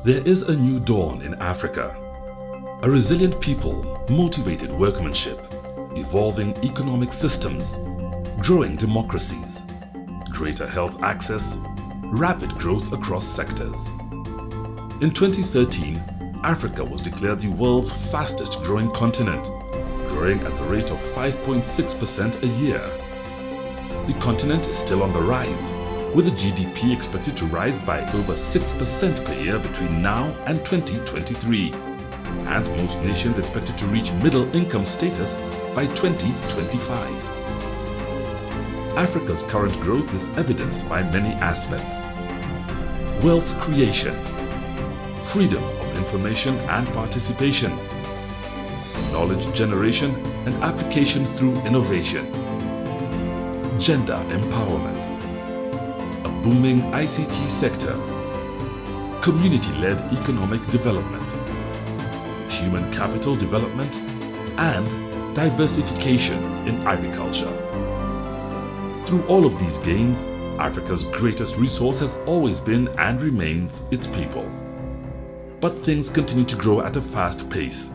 There is a new dawn in Africa. A resilient people, motivated workmanship, evolving economic systems, growing democracies, greater health access, rapid growth across sectors. In 2013, Africa was declared the world's fastest growing continent, growing at the rate of 5.6% a year. The continent is still on the rise, with the GDP expected to rise by over 6% per year between now and 2023, and most nations expected to reach middle income status by 2025. Africa's current growth is evidenced by many aspects: wealth creation, freedom of information and participation, knowledge generation and application through innovation, gender empowerment, a booming ICT sector, community-led economic development, human capital development, and diversification in agriculture. Through all of these gains, Africa's greatest resource has always been and remains its people. But things continue to grow at a fast pace.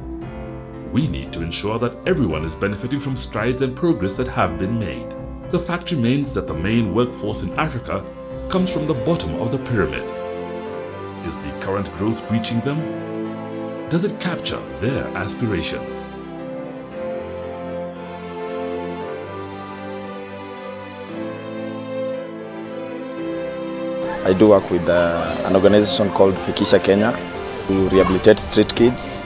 We need to ensure that everyone is benefiting from strides and progress that have been made. The fact remains that the main workforce in Africa comes from the bottom of the pyramid. Is the current growth reaching them? Does it capture their aspirations? I do work with an organization called Fikisha Kenya, who rehabilitate street kids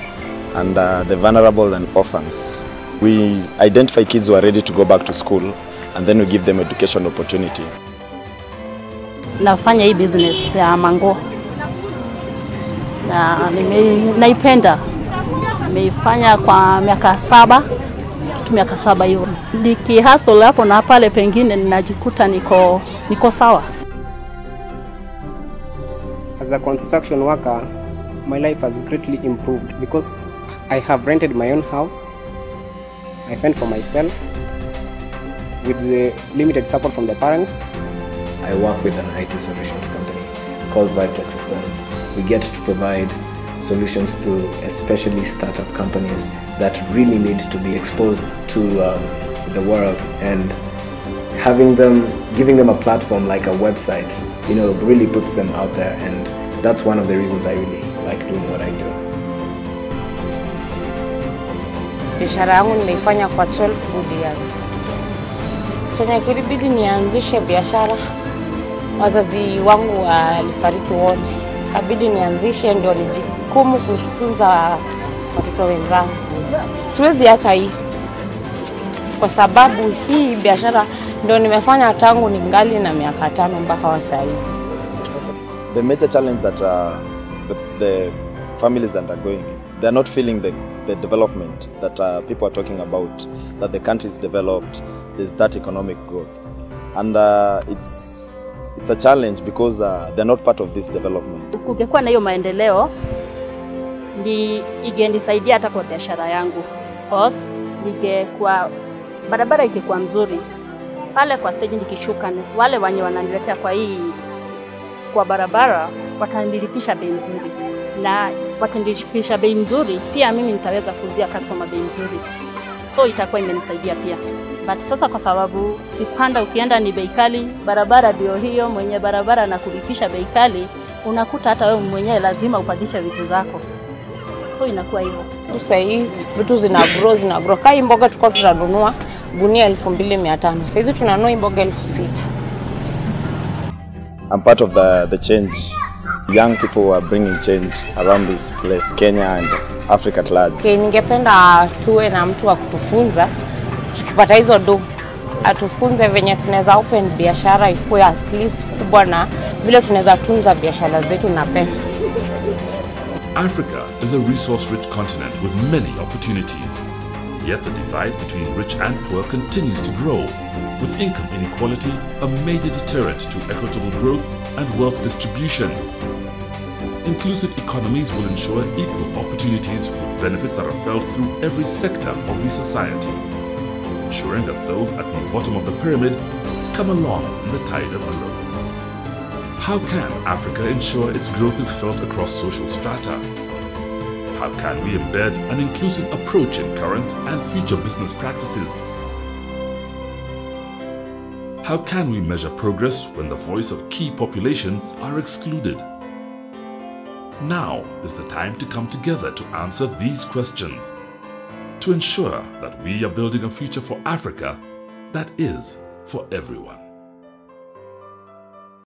and the vulnerable and orphans. We identify kids who are ready to go back to school, and then we give them education opportunity. Nafanya hii business ya mango na naipenda. Nimeifanya kwa miaka 7, kitu miaka 7 hiyo. Nikihustle hapo na pale pengine ninajikuta niko sawa. As a construction worker, my life has greatly improved because I have rented my own house. I fend for myself with the limited support from the parents. I work with an IT solutions company called Vibe Tech Systems. We get to provide solutions to especially startup companies that really need to be exposed to the world, and giving them a platform like a website, really puts them out there, and that's one of the reasons I really like doing what I do. Biashara yangu nimeifanya kwa 12 good years. Chenye kilibidi nianzishe biashara, wazazi wangu walifariki wote. Kabidi nianzishe ndio nijikumu kutunza watoto wenzangu. Siwezi acha hii, kwa sababu hii biashara ndio nimefanya tangu ningali na miaka 5 mpaka wa sasa hivi. The major challenge that the families undergoing, they are not feeling the development that people are talking about, that the country is developed, there's that economic growth. And it's a challenge because they're not part of this development. Kungekuwa na hiyo maendeleo, ingenisaidia hata kwa biashara yangu. Cause ningekuwa barabara ingekuwa nzuri. Pale kwa stage nikishuka, wale wenye wananiletea kwa barabara watanilipisha bei nzuri, na wakinilipisha bei nzuri pia mimi nitaweza kuuzia customer bei nzuri, so itakuwa imenisaidia pia. But sasa kwa sababu ukipanda ukienda ni bei kali, barabara ndio hiyo, mwenye barabara na kulipisha bei kali, unakuta hata wewe mwenyewe lazima upandishe vitu zako, so inakuwa hivyo. Sasa hizi vitu zina grow. Kai mboga tulikuwa tunanunua gunia 2500, sasa hizi tunanunua mboga 6000. I'm part of the change. Young people are bringing change around this place, Kenya and Africa at large. Okay, ningependa tuwe na mtu wa kutufunza, tukipata hizo atufunze venye tunaweza open biashara ikuwe at least kubwa, na vile tunaweza tunza biashara zetu na pesa. Africa is a resource-rich continent with many opportunities. Yet the divide between rich and poor continues to grow, with income inequality a major deterrent to equitable growth and wealth distribution. Inclusive economies will ensure equal opportunities with benefits that are felt through every sector of the society, ensuring that those at the bottom of the pyramid come along in the tide of growth. How can Africa ensure its growth is felt across social strata? How can we embed an inclusive approach in current and future business practices? How can we measure progress when the voice of key populations are excluded? Now is the time to come together to answer these questions, to ensure that we are building a future for Africa that is for everyone.